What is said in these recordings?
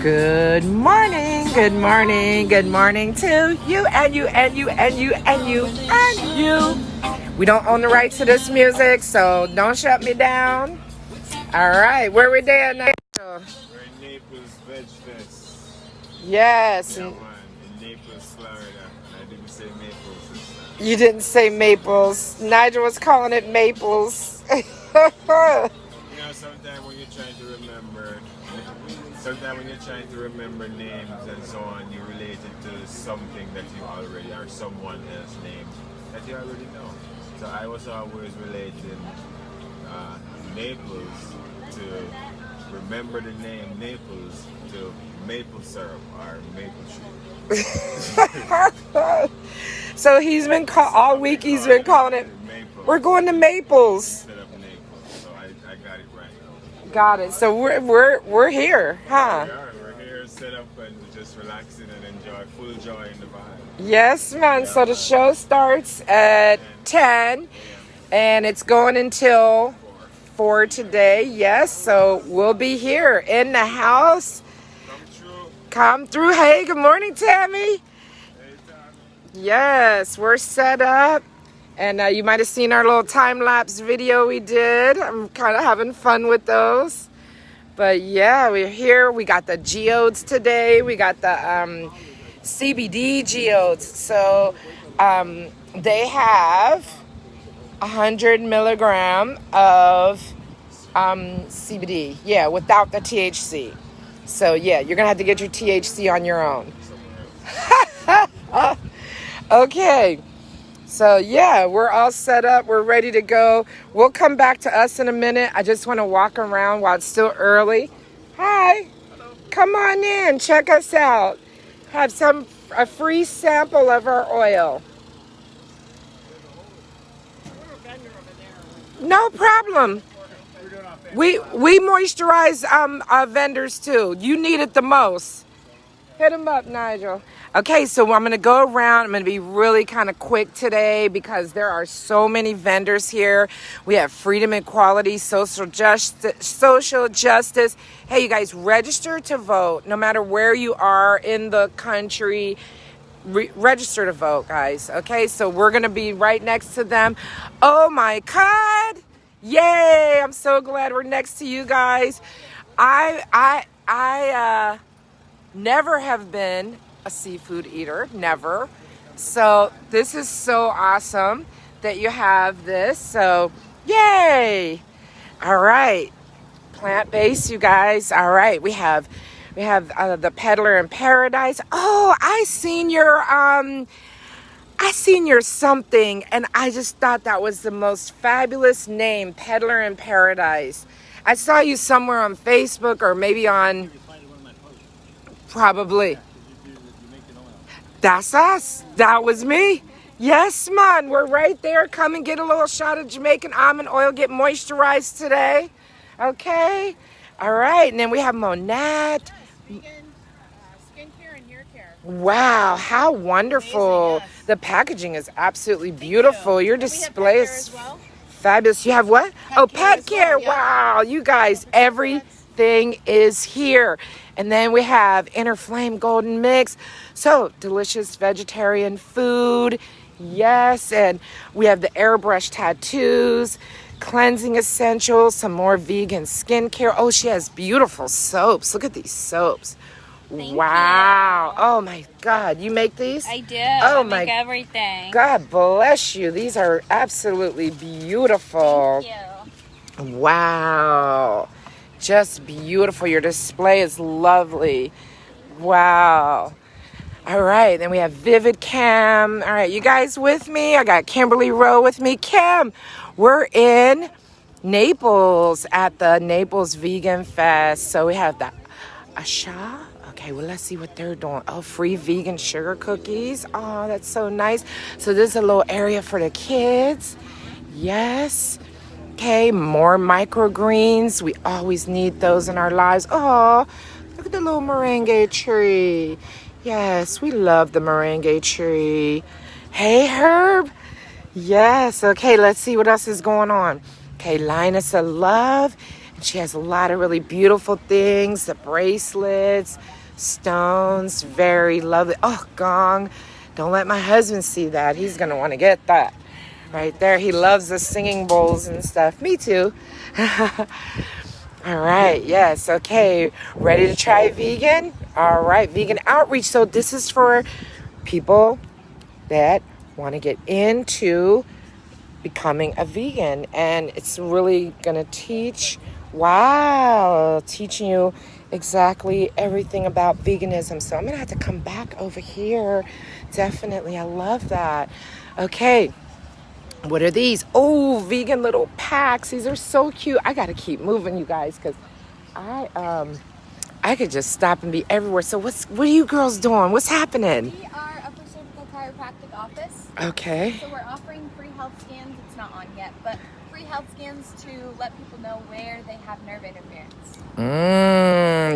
Good morning, good morning, good morning to you and you and you and you and you and you. We don't own the rights to this music, so don't shut me down. All right, where we there now? We're in Naples Veg Fest. Yes. Yeah, man, in Naples, Florida. And I didn't say Maples this time. You didn't say Maples. Nigel was calling it Maples. You know, sometimes when you're trying to remember names and so on, you relate it to something that you already, or someone else's name that you already know. So I was always relating Naples to remember the name Naples to maple syrup or maple sugar. So he's been all week. He's been calling it. Maples. We're going to Maples. Instead of Naples, so I got it right. Got it. So we're here, huh? We're here set up and just relaxing and enjoy full joy in the vibe. Yes, man. So the show starts at 10, and it's going until 4 today. Yes, so we'll be here in the house. Come through. Hey, good morning, Tammy. Hey, Tommy. Yes, we're set up. And you might have seen our little time-lapse video we did. I'm kind of having fun with those. But yeah, we're here. We got the geodes today. We got the CBD geodes. So they have 100 milligram of CBD. Yeah, without the THC. So yeah, you're going to have to get your THC on your own. Okay. So yeah, we're all set up. We're ready to go. We'll come back to us in a minute. I just want to walk around while it's still early. Hi. Hello. Come on in. Check us out. Have a free sample of our oil. No problem. We moisturize vendors too. You need it the most. Hit them up, Nigel. Okay, so I'm going to go around. I'm going to be really kind of quick today because there are so many vendors here. We have freedom, equality, social justice. Hey, you guys, register to vote. No matter where you are in the country, register to vote, guys. Okay, so we're going to be right next to them. Oh, my God. Yay. I'm so glad we're next to you guys. I never have been a seafood eater, never. So this is so awesome that you have this. So yay! All right, plant-based, you guys. All right, we have the Peddler in Paradise. Oh, I seen your something, and I just thought that was the most fabulous name, Peddler in Paradise. I saw you somewhere on Facebook or maybe on. Probably. That's us. That was me. Yes, man. We're right there. Come and get a little shot of Jamaican almond oil. Get moisturized today. Okay. All right. And then we have Monat. Vegan skincare and hair care. Wow. How wonderful. Amazing, yes. The packaging is absolutely beautiful. Your display is well. fabulous. You have what? Pet care. Well, yeah. Wow. You guys, everything is here. And then we have Inner Flame Golden Mix. So, delicious vegetarian food. Yes. And we have the airbrush tattoos, cleansing essentials, some more vegan skincare. Oh, she has beautiful soaps. Look at these soaps. Thank wow. you. Oh, my God. You make these? I do. Oh, I make everything. God bless you. These are absolutely beautiful. Thank you. Wow. Just beautiful. Your display is lovely. Wow. All right. Then we have Vivid Cam. All right. You guys with me? I got Kimberly Rowe with me. Kim, we're in Naples at the Naples Vegan Fest. So we have the Asha. Okay, well, let's see what they're doing. Oh, free vegan sugar cookies. Oh, that's so nice. So this is a little area for the kids. Yes. Okay, more microgreens. We always need those in our lives. Oh, look at the little merengue tree. Yes, we love the merengue tree. Hey, Herb. Yes, okay, let's see what else is going on. Okay, Linus of Love. And she has a lot of really beautiful things, the bracelets, stones, very lovely. Oh, gong. Don't let my husband see that. He's going to want to get that right there. He loves the singing bowls and stuff. Me too. All right. Yes. Okay. Ready to try vegan? All right. Vegan outreach. So this is for people that want to get into becoming a vegan. And it's really going to teaching you exactly everything about veganism. So I'm going to have to come back over here. Definitely. I love that. Okay. What are these? Oh, vegan little packs. These are so cute. I got to keep moving, you guys, because I could just stop and be everywhere. So what are you girls doing? What's happening? We are Upper Cervical Chiropractic Office. Okay. So we're offering free health scans. It's not on yet, but free health scans to let people know where they have nerve interference.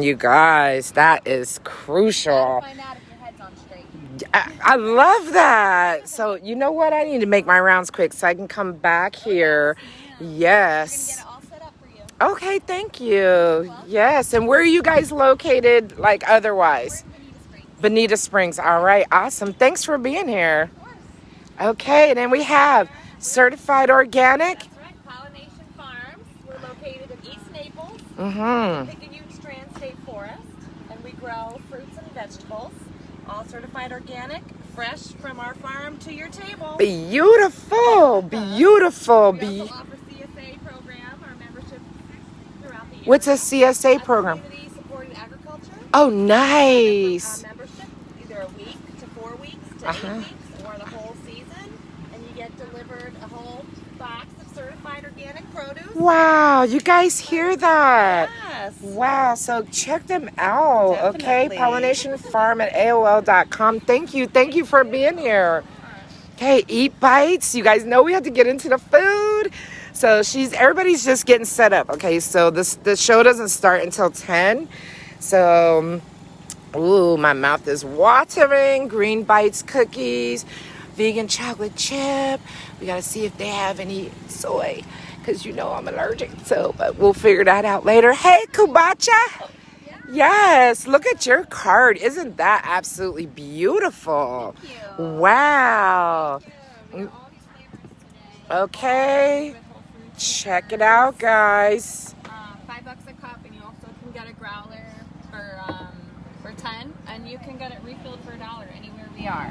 You guys, that is crucial. Find out if your head's on straight. I love that. So you know what? I need to make my rounds quick so I can come back here. Yes. We're gonna get it all set up for you. Okay, thank you. Yes, and where are you guys located, like otherwise? We're in Bonita Springs. Bonita Springs. All right, awesome. Thanks for being here. Of course. Okay, and then we have certified organic. That's right, Pollination Farms. We're located in East Naples, Mm-hmm. Picayune Strand State Forest, and we grow fruits and vegetables, all certified organic, fresh from our farm to your table. Beautiful, beautiful. We also offer CSA program, our membership throughout the year. What's a CSA program? Community Supported Agriculture. Oh, nice. Membership, either a week to 4 weeks to 8 weeks, or the whole season, and you get delivered a whole box of certified organic produce. Wow, you guys hear that? Yes. Wow, so check them out, okay? Definitely. Pollinationfarm@AOL.com. Thank you for being here. Okay, Eat Bites. You guys know we have to get into the food. So everybody's just getting set up, okay? So the show doesn't start until 10. So, ooh, my mouth is watering. Green Bites cookies, vegan chocolate chip. We got to see if they have any soy, because you know I'm allergic. So, but we'll figure that out later. Hey, Kubacha. Yes, look at your card. Isn't that absolutely beautiful? Thank you. Wow. We got all these flavors today. Okay. With Whole Foods. Check it out, guys. $5 a cup, and you also can get a growler for 10, and you can get it refilled for $1 anywhere we are.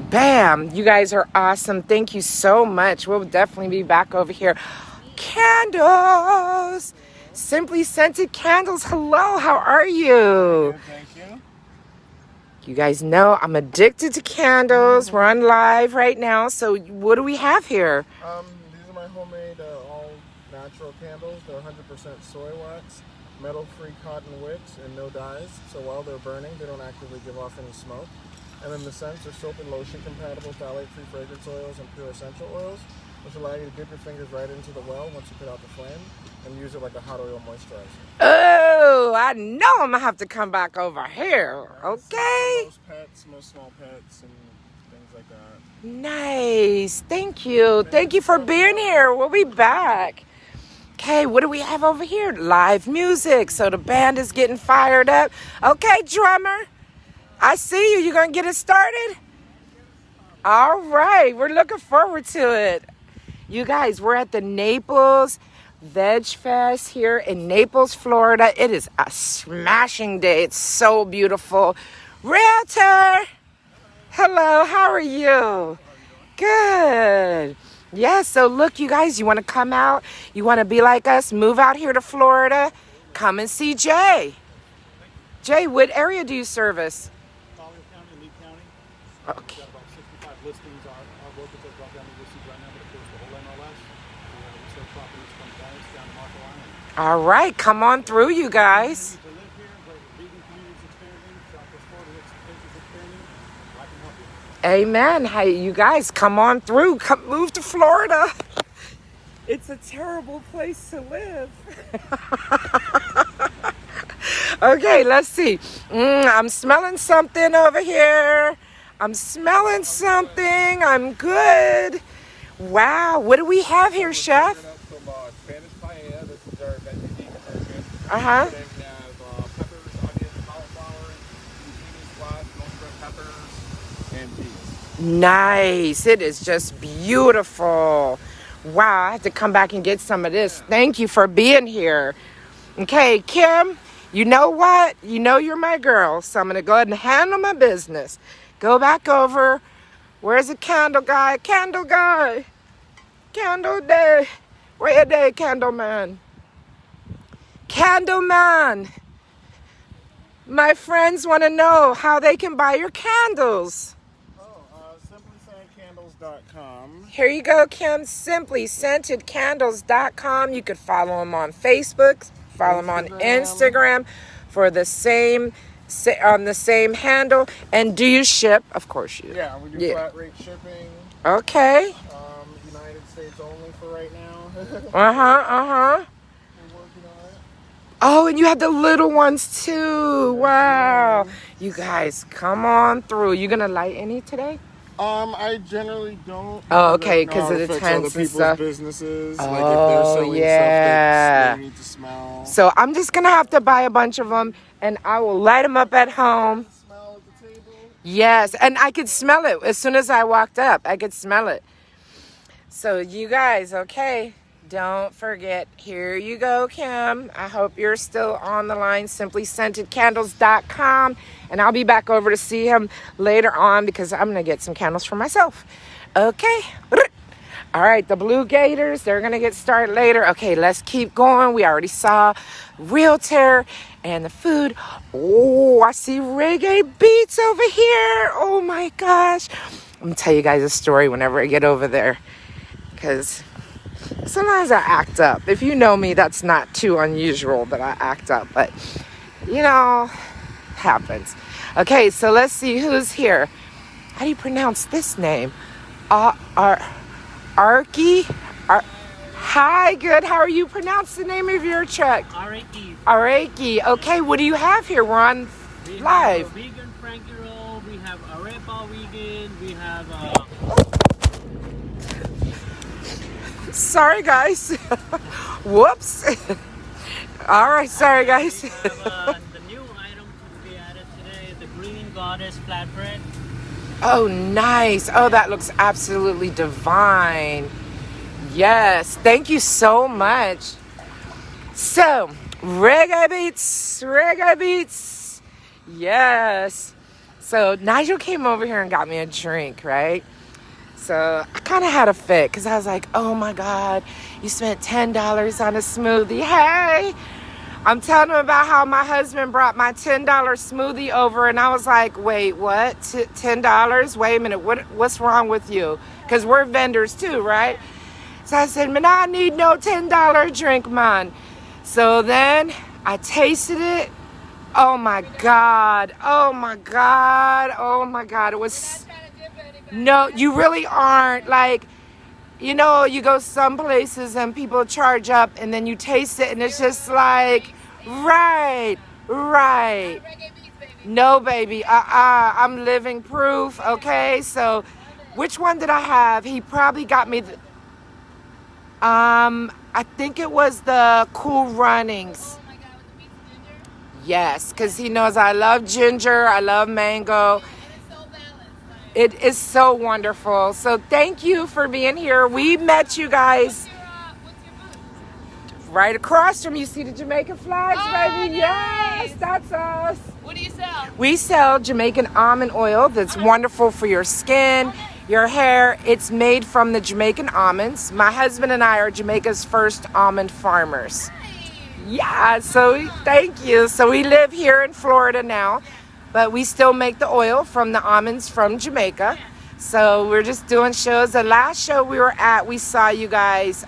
Bam. You guys are awesome. Thank you so much. We'll definitely be back over here. Candles. Simply Scented Candles. Hello, how are you? Thank you. You guys know I'm addicted to candles. We're on live right now. So what do we have here? These are my homemade all natural candles. They're 100% soy wax, metal-free cotton wicks, and no dyes. So while they're burning, they don't actively give off any smoke. And then the scents are soap and lotion compatible, phthalate-free fragrance oils, and pure essential oils, which allow you to dip your fingers right into the well once you put out the flame and use it like a hot oil moisturizer. Oh, I know I'm gonna have to come back over here. Okay. Most pets, most small pets, and things like that. Nice. Thank you. Thank you for being here. We'll be back. Okay, what do we have over here? Live music. So the band is getting fired up. Okay, drummer. I see you. You gonna get it started? All right. We're looking forward to it. You guys, we're at the Naples Veg Fest here in Naples, Florida. It is a smashing day. It's so beautiful. Realtor. Hello, how are you? Good. Yeah, so look, you guys, you want to come out? You want to be like us? Move out here to Florida? Come and see Jay. Jay, what area do you service? Collier County, Lee County. Okay. We've got about 65 listings. Our locals have brought down the listings right now, but of course the whole MLS. We sell properties from Dallas down to Marco Island. All right, come on through, you guys. To live here, but vegan communities expanding, Southwest Florida is expanding. I can help you. Amen. Hey, you guys, come on through. Come move to Florida. It's a terrible place to live. Okay, let's see. I'm smelling something over here. I'm smelling something. I'm good. Wow, what do we have here, Chef? Some Spanish paella. This is our veggie beef Uh-huh. Today we have peppers, onions, cauliflower, zucchini, squash, most red peppers, and peas. Nice. It is just beautiful. Wow, I have to come back and get some of this. Thank you for being here. Okay, Kim, you know what? You know you're my girl, so I'm going to go ahead and handle my business. Go back over. Where's the candle guy? Candle guy. Candle day. Where you day, candle man? Candle man. My friends want to know how they can buy your candles. SimplyScentedCandles.com. Here you go, Kim. SimplyScentedCandles.com. You could follow them on Facebook, follow them on Instagram for the same on the same handle. And do you ship? Of course you do. Yeah, we do flat rate shipping. Okay. United States only for right now. Uh-huh. We're working on it. Oh, and you have the little ones too. Wow. You guys, come on through. You gonna light any today? I generally don't. Oh, okay, because because of the affects tents other and people's stuff. businesses. Like if they're Oh, selling yeah. stuff, they need to smell. So I'm just gonna have to buy a bunch of them, and I will light them up at home. Smell at the table. Yes, and I could smell it as soon as I walked up. I could smell it. So you guys, okay, don't forget. Here you go, Kim. I hope you're still on the line. SimplyScentedCandles.com, and I'll be back over to see him later on because I'm gonna get some candles for myself. Okay. All right, the Blue Gators, they're going to get started later. Okay, let's keep going. We already saw Realtor and the food. Oh, I see reggae beats over here. Oh, my gosh. I'm going to tell you guys a story whenever I get over there because sometimes I act up. If you know me, that's not too unusual that I act up, but, you know, happens. Okay, so let's see who's here. How do you pronounce this name? Arky? Hi, good. How are you? Pronounce the name of your truck. Araki. Araki. Okay, what do you have here? We're on We live. have a vegan Frankie roll. We have arepa vegan. We have Sorry, guys. Whoops. All right, sorry, guys. the new item to be added today, the Green Goddess flatbread. Oh, nice. Oh, that looks absolutely divine. Yes, thank you so much. So, reggae beats. Yes. So, Nigel came over here and got me a drink, right? So, I kind of had a fit because I was like, oh my God, you spent $10 on a smoothie. Hey, I'm telling him about how my husband brought my $10 smoothie over, and I was like, wait, what? $10? Wait a minute, what's wrong with you? Because we're vendors too, right? So I said, man, I need no $10 drink, man. So then I tasted it. Oh my God. It was, no, you really aren't. Like, you know, you go some places and people charge up and then you taste it and it's just like, right. No, baby. I'm living proof. Okay. So which one did I have? He probably got me, I think it was the Cool Runnings. Yes. Cause he knows I love ginger. I love mango. It is so wonderful. So thank you for being here. We met you guys right across from you. See the Jamaican flags, baby? Yes, that's us. What do you sell? We sell Jamaican almond oil that's wonderful for your skin, your hair. It's made from the Jamaican almonds. My husband and I are Jamaica's first almond farmers. Yeah, so thank you. So we live here in Florida now. But we still make the oil from the almonds from Jamaica. So we're just doing shows. The last show we were at, we saw you guys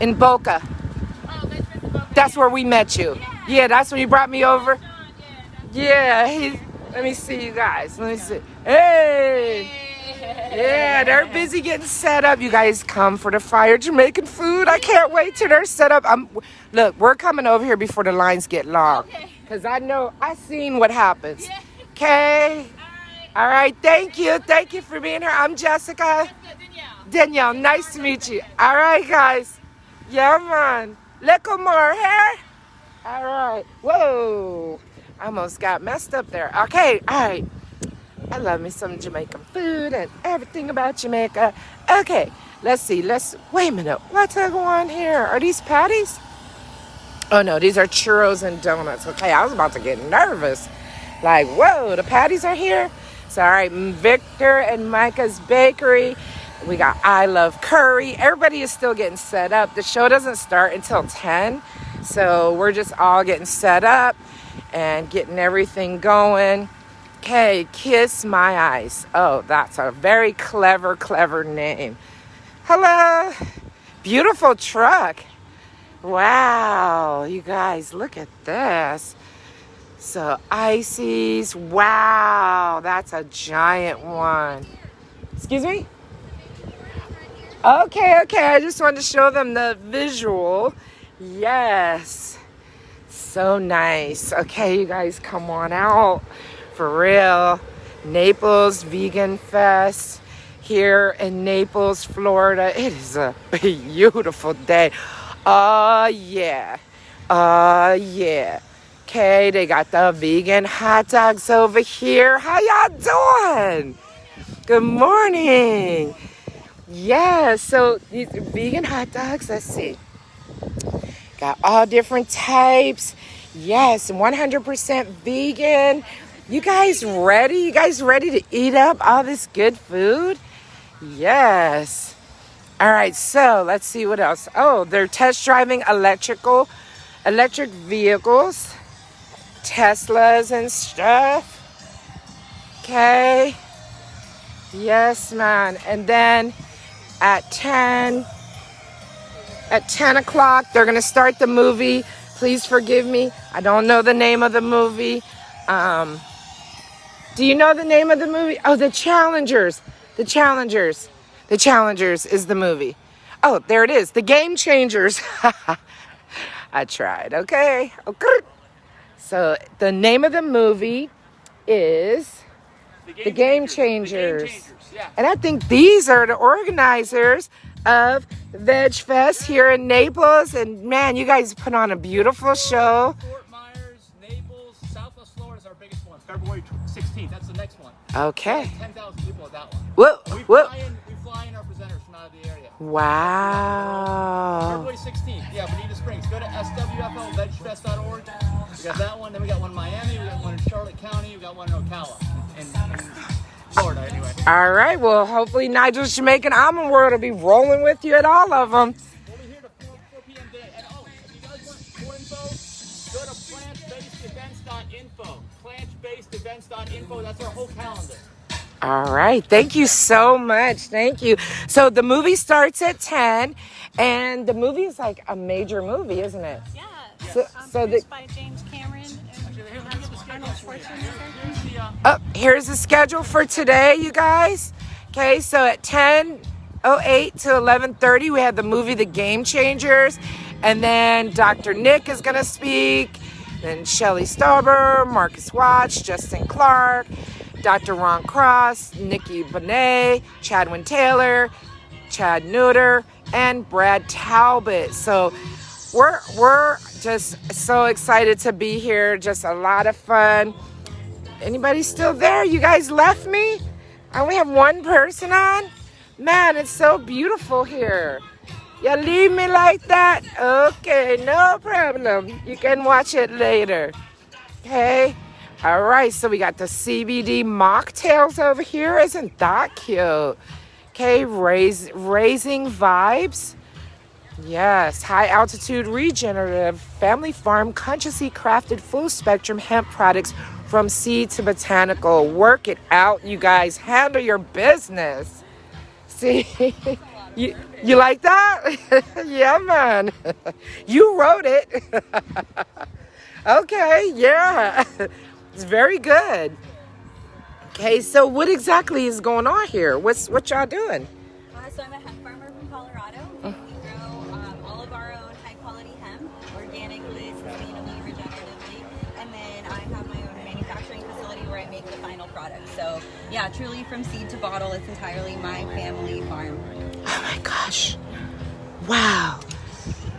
in Boca. That's where we met you. Yeah, that's when you brought me over. Yeah, let me see you guys. Let me see. Hey! Yeah, they're busy getting set up. You guys come for the fire Jamaican food. I can't wait till they're set up. Look, we're coming over here before the lines get long. Because I know, I seen what happens. Okay? All right, thank you. Thank you for being here. I'm Jessica. Danielle, nice to meet you. All right, guys. Yeah, man. Little more here. All right. Whoa. I almost got messed up there. Okay. All right. I love me some Jamaican food and everything about Jamaica. Okay. Let's see. Wait a minute. What's going on here? Are these patties? Oh, no. These are churros and donuts. Okay. I was about to get nervous. Like, whoa. The patties are here. So, all right. Victor and Micah's Bakery. We got I Love Curry. Everybody is still getting set up. The show doesn't start until 10. So we're just all getting set up and getting everything going. Okay, Kiss My Eyes. Oh, that's a very clever name. Hello. Beautiful truck. Wow, you guys, look at this. So Icy's. Wow, that's a giant one. Excuse me? Okay. I just wanted to show them the visual. Yes. So nice. Okay, you guys, come on out. For real. Naples Vegan Fest here in Naples, Florida. It is a beautiful day. Yeah. Yeah. Okay, they got the vegan hot dogs over here. How y'all doing? Good morning. Yeah, so these vegan hot dogs, let's see. Got all different types. Yes, 100% vegan. You guys ready? You guys ready to eat up all this good food? Yes. All right, so let's see what else. Oh, they're test driving electric vehicles, Teslas and stuff. Okay. Yes, man. And then at 10 o'clock, they're going to start the movie. Please forgive me. I don't know the name of the movie. Do you know the name of the movie? Oh, The Challengers. The Challengers is the movie. Oh, there it is. The Game Changers. I tried. Okay. So the name of the movie is The Game Changers. Yeah. And I think these are the organizers of Veg Fest here in Naples. And man, you guys put on a beautiful show. Fort Myers, Naples, Southwest Florida is our biggest one. February 16th. That's the next one. Okay. 10,000 people at that one. Whoa. We fly in our presenters from out of the area. Wow. February 16th. Yeah, Bonita Springs. Go to swflvegfest.org. We got that one. Then we got one in Miami. We got one in Charlotte County. We got one in Ocala. In Florida, anyway. All right. Well, hopefully Nigel's Jamaican Almond World will be rolling with you at all of them. We'll be here to 4 p.m. today. And if you guys want more info, go to plantbasedevents.info. Plantbasedevents.info. That's our whole calendar. All right. Thank you so much. Thank you. So the movie starts at 10, and the movie is like a major movie, isn't it? Yeah. So produced by James Cameron and Arnold Schwarzenegger. Oh, here's the schedule for today, you guys. Okay, so at 10:08 to 11:30, we have the movie The Game Changers, and then Dr. Nick is gonna speak. Then Shelley Stauber, Marcus Watts, Justin Clark, Dr. Ron Cross, Nikki Bonet, Chadwin Taylor, Chad Nutter, and Brad Talbot. So we're just so excited to be here. Just a lot of fun. Anybody still there? You guys left me? I only have one person on? Man, it's so beautiful here. You leave me like that? Okay, no problem. You can watch it later. Okay? All right, so we got the CBD mocktails over here. Isn't that cute? Okay, raising vibes. Yes, high altitude regenerative family farm consciously crafted full spectrum hemp products from seed to botanical. Work it out, you guys. Handle your business. See, you like that? Yeah, man. You wrote it. Okay, yeah. It's very good. Okay, so what exactly is going on here? What y'all doing? So I'm a hemp farmer from Colorado. We grow all of our own high-quality hemp, organically, sustainably, regeneratively, and then I have my own manufacturing facility where I make the final product. So yeah, truly from seed to bottle, it's entirely my family farm. Oh my gosh. Wow.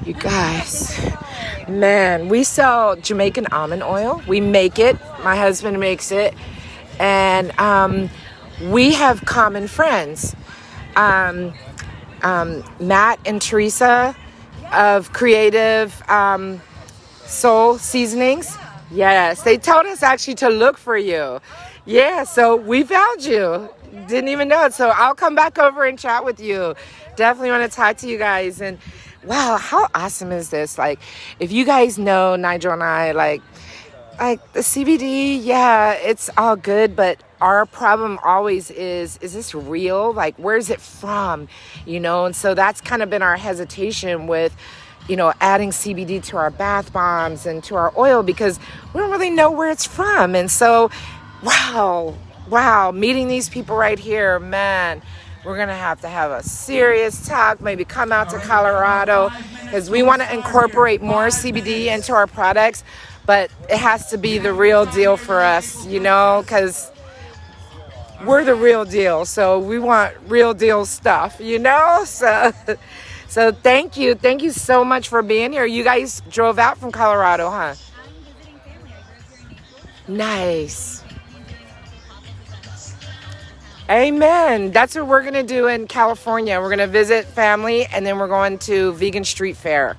You guys, man, we sell Jamaican almond oil. We make it. My husband makes it. And we have common friends. Matt and Teresa of Creative Soul Seasonings. Yes, they told us actually to look for you. Yeah, so we found you. Didn't even know it. So I'll come back over and chat with you. Definitely want to talk to you guys. And wow, how awesome is this? Like, if you guys know Nigel and I, like the CBD, yeah, it's all good, but our problem always is this real? Like, where's it from? You know, and so that's kind of been our hesitation with, you know, adding CBD to our bath bombs and to our oil, because we don't really know where it's from. And so, wow, meeting these people right here, man, we're going to have a serious talk, maybe come out to Colorado, because we want to incorporate more CBD into our products, but it has to be the real deal for us, you know, because we're the real deal. So we want real deal stuff, you know? So thank you. Thank you so much for being here. You guys drove out from Colorado, huh? I'm visiting family. I grew up here in Naples. Nice. Amen. That's what we're going to do in California. We're going to visit family, and then we're going to Vegan Street Fair.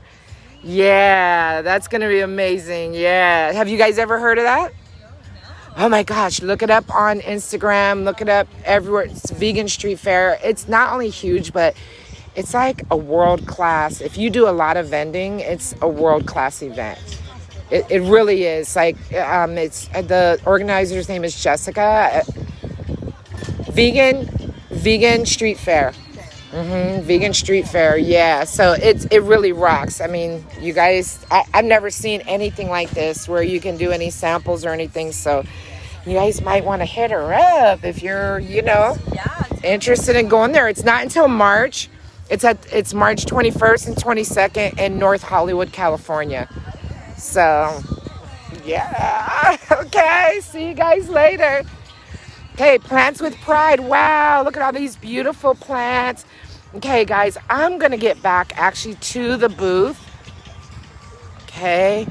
Yeah, that's going to be amazing. Yeah. Have you guys ever heard of that? Oh my gosh, look it up on Instagram. Look it up everywhere. It's Vegan Street Fair. It's not only huge, but it's like a world class. If you do a lot of vending, it's a world class event. It really is. Like, it's the organizer's name is Jessica. Vegan Street Fair. Vegan Street Fair. Yeah. So it really rocks. I mean, you guys, I've never seen anything like this where you can do any samples or anything. So you guys might want to hit her up if you're, you know, interested in going there. It's not until March. It's March 21st and 22nd in North Hollywood, California. So, yeah. Okay. See you guys later. Okay, Plants with Pride. Wow, look at all these beautiful plants. Okay, guys, I'm going to get back actually to the booth. Okay,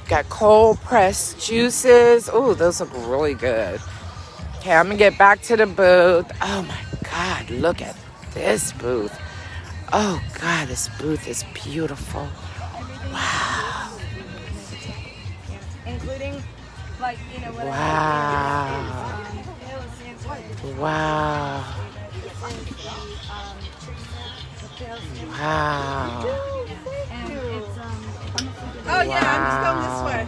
got cold pressed juices. Oh, those look really good. Okay, I'm going to get back to the booth. Oh my God, look at this booth. Oh God, this booth is beautiful. Wow. Including, like, you know, what Wow. Wow. Wow. Oh yeah, I'm just going this way.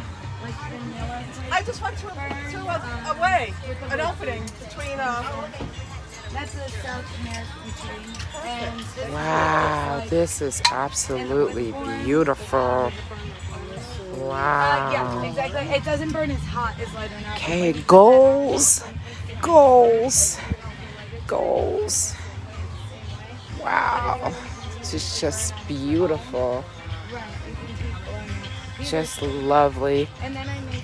I just went through a way, an opening between. That's a South American tree. And Wow, this is absolutely beautiful. Wow. Yeah, exactly. It doesn't burn as hot as lighter nut. Okay, goals. Wow. This is just beautiful. Just lovely.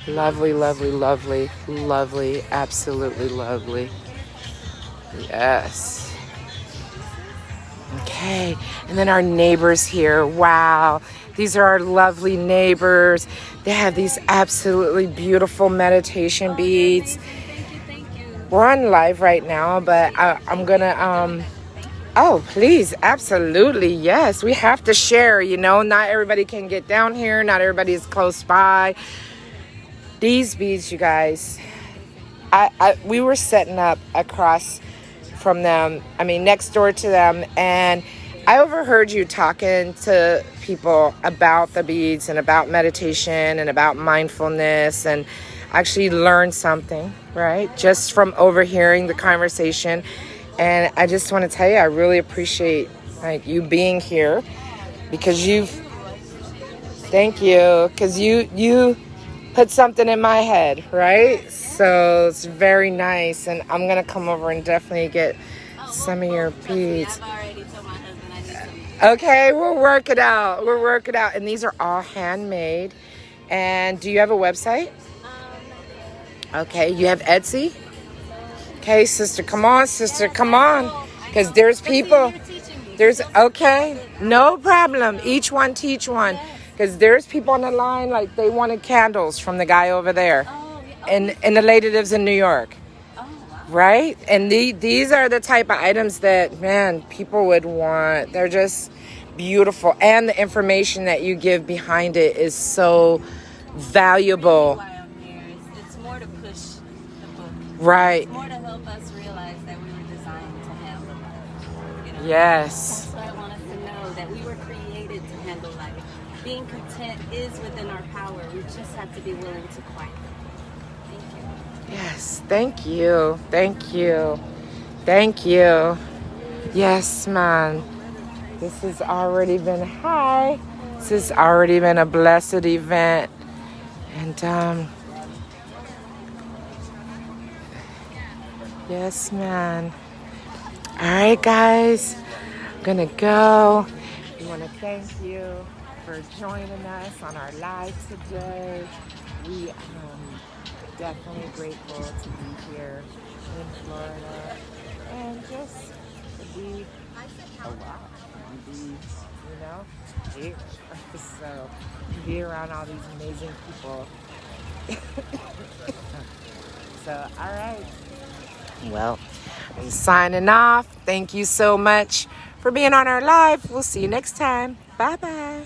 Lovely. Absolutely lovely. Yes. Okay. And then our neighbors here. Wow. These are our lovely neighbors. They have these absolutely beautiful meditation beads. We're on live right now, but I'm gonna, oh, please, absolutely, yes. We have to share, you know. Not everybody can get down here. Not everybody is close by. These beads, you guys, we were setting up across from them, next door to them, and I overheard you talking to people about the beads and about meditation and about mindfulness, and actually learned something, right? Just from overhearing the conversation. And I just want to tell you, I really appreciate you being here, because thank you, because you put something in my head, right? So it's very nice, and I'm going to come over and definitely get some of your beads. Okay, we'll work it out. And these are all handmade. And do you have a website? Okay, you have Etsy? Okay, sister, come on. Because there's people There's okay, no problem. Each one teach one, because there's people on the line like they wanted candles from the guy over there, and the lady lives in New York, right? And these are the type of items that man people would want. They're just beautiful, and the information that you give behind it is so valuable. Why I'm here is it's more to push the book. Right. It's more to help us realize that we were designed to handle life. You know? Yes. That's what I want us to know, that we were created to handle life. Being content is within our power. We just have to be willing to quiet. Thank you. Yes. Thank you. Thank you. Thank you. Yes, man. This has already been This has already been a blessed event. And yes, man. All right, guys. I'm gonna go. We want to thank you for joining us on our live today. We definitely grateful to be here in Florida and just to be here. So be around all these amazing people. So, all right. Well, I'm signing off. Thank you so much for being on our live. We'll see you next time. Bye-bye.